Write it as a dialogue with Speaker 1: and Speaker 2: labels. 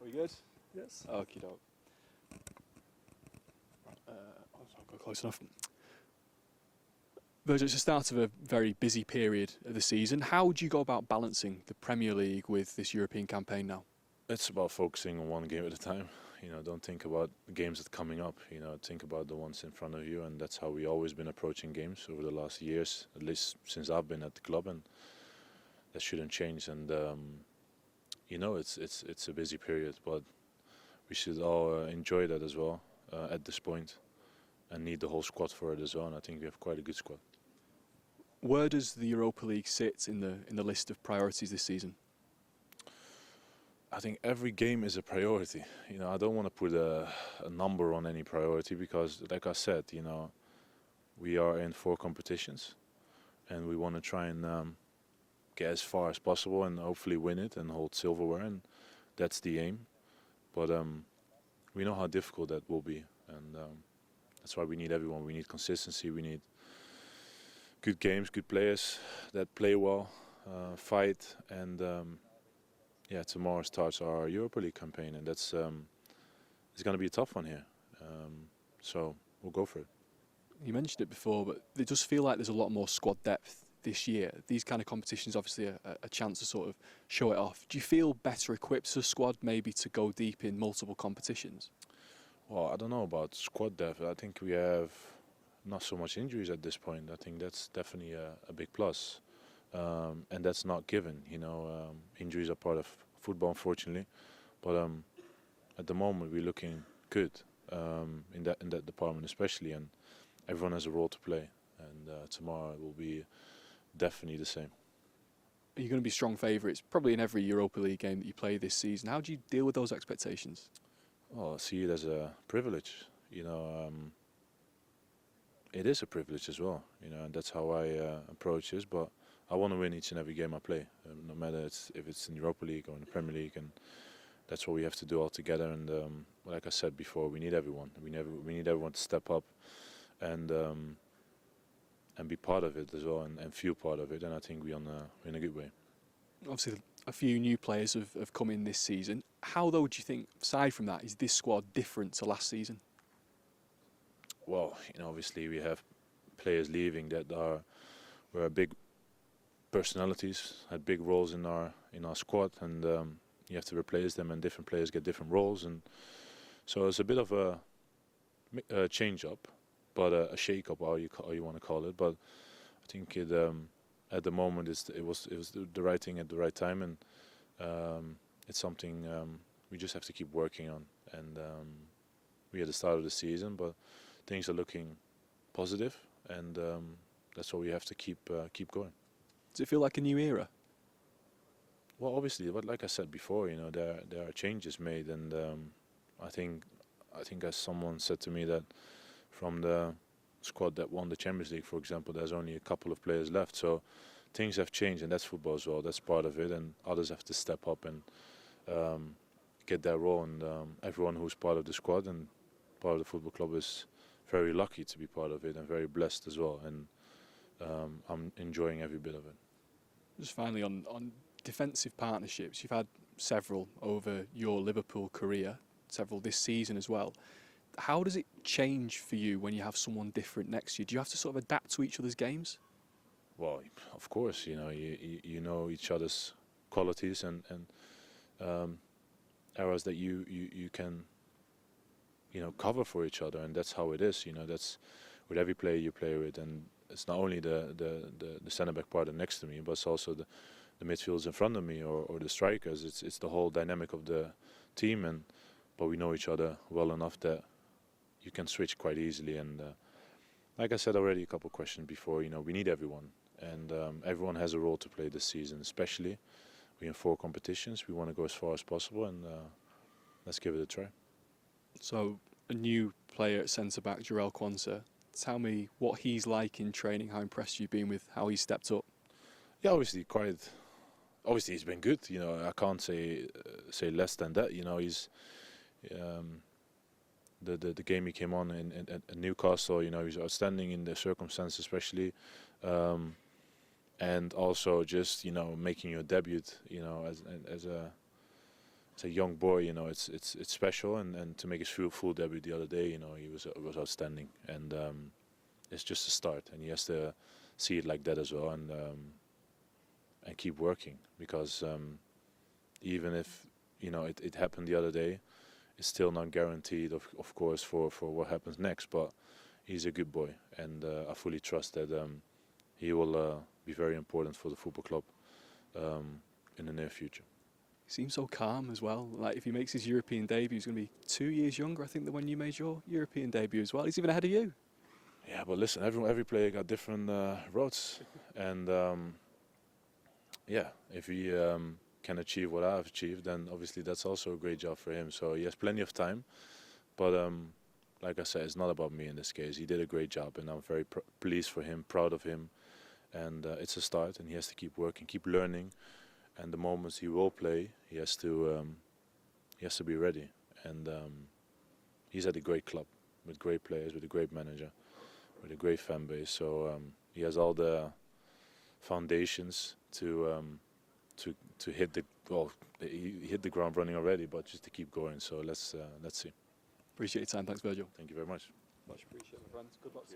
Speaker 1: We good?
Speaker 2: Yes.
Speaker 1: Okie doke. I'll go close enough. Virgil, it's the start of a very busy period of the season. How do you go about balancing the Premier League with this European campaign now?
Speaker 3: It's about focusing on one game at a time. Don't think about the games that are coming up. Think about the ones in front of you, and that's how we always been approaching games over the last years, at least since I've been at the club, and that shouldn't change. And it's a busy period, but we should all enjoy that as well at this point, and need the whole squad for it as well. And I think we have quite a good squad.
Speaker 1: Where does the Europa League sit in the list of priorities this season?
Speaker 3: I think every game is a priority. I don't want to put a number on any priority because, like I said, we are in 4 competitions, and we want to try and get as far as possible and hopefully win it and hold silverware, and that's the aim. But we know how difficult that will be, and that's why we need everyone. We need consistency. We need good games, good players that play well, fight, and tomorrow starts our Europa League campaign, and that's it's going to be a tough one here. So we'll go for it.
Speaker 1: You mentioned it before, but it does feel like there's a lot more squad depth this year. These kind of competitions, obviously, a chance to sort of show it off. Do you feel better equipped as a squad, maybe, to go deep in multiple competitions?
Speaker 3: Well, I don't know about squad depth. I think we have not so much injuries at this point. I think that's definitely a big plus. And that's not given, injuries are part of football, unfortunately. But at the moment, we're looking good in that department, especially, and everyone has a role to play. And tomorrow it will be definitely the same.
Speaker 1: Are you going to be strong favourites, probably in every Europa League game that you play this season? How do you deal with those expectations?
Speaker 3: Well, I see it as a privilege. It is a privilege as well, and that's how I approach this. But I want to win each and every game I play, no matter if it's in the Europa League or in the Premier League, and that's what we have to do all together. And like I said before, we need everyone. We need everyone to step up and be part of it as well, and feel part of it. And I think we're in a good way.
Speaker 1: Obviously, a few new players have come in this season. How, though, do you think, aside from that, is this squad different to last season?
Speaker 3: Well, obviously we have players leaving that were big personalities, had big roles in our squad, and you have to replace them, and different players get different roles, and so it's a bit of a change-up, but a shake-up, how you want to call it. But I think it at the moment it was the right thing at the right time, and it's something we just have to keep working on. And we're at the start of the season, but things are looking positive, and that's what we have to keep going.
Speaker 1: Does it feel like a new era?
Speaker 3: Well, obviously, but like I said before, there are changes made, and I think as someone said to me that from the squad that won the Champions League, for example, there's only a couple of players left. So things have changed, and that's football as well. That's part of it, and others have to step up and get their role. And everyone who's part of the squad and part of the football club is very lucky to be part of it, and very blessed as well. And I'm enjoying every bit of it.
Speaker 1: Just finally, on defensive partnerships, you've had several over your Liverpool career, several this season as well. How does it change for you when you have someone different next to you? Do you have to sort of adapt to each other's games?
Speaker 3: Well, of course, you know each other's qualities and areas that you can cover for each other, and that's how it is. That's with every player you play with, and it's not only the centre back partner next to me, but it's also the midfielders in front of me or the strikers. It's the whole dynamic of the team, but we know each other well enough that you can switch quite easily. And like I said already a couple of questions before, we need everyone, and everyone has a role to play this season. Especially, we're in 4 competitions. We want to go as far as possible, and let's give it a try. So,
Speaker 1: a new player at centre back, Jarell Quansah. Tell me what he's like in training. How impressed you've been with how he stepped up?
Speaker 3: Yeah, obviously he's been good. I can't say less than that. He's the game he came on in Newcastle. He was outstanding in the circumstances, especially, and also just making your debut. as a young boy, you know, it's special, and to make his full debut the other day, you know, he was outstanding, and it's just a start, and he has to see it like that as well, and keep working, because even if, you know, it happened the other day, it's still not guaranteed, of course, for what happens next. But he's a good boy, and I fully trust that he will be very important for the football club in the near future.
Speaker 1: He seems so calm as well. Like, if he makes his European debut, he's going to be 2 years younger, I think, than when you made your European debut as well. He's even ahead of you.
Speaker 3: Yeah, but listen, every player got different roads, and yeah, if he can achieve what I've achieved, then obviously that's also a great job for him. So he has plenty of time, but like I said, it's not about me in this case. He did a great job, and I'm very pleased for him, proud of him, and it's a start, and he has to keep working, keep learning, and the moments he will play, he has to be ready, and he's at a great club with great players, with a great manager, with a great fan base. So he has all the foundations to hit the he hit the ground running already, but just to keep going. So let's see.
Speaker 1: Appreciate your time. Thanks, Virgil.
Speaker 3: Thank you very much.
Speaker 1: Much appreciated, my friends. Good luck tomorrow.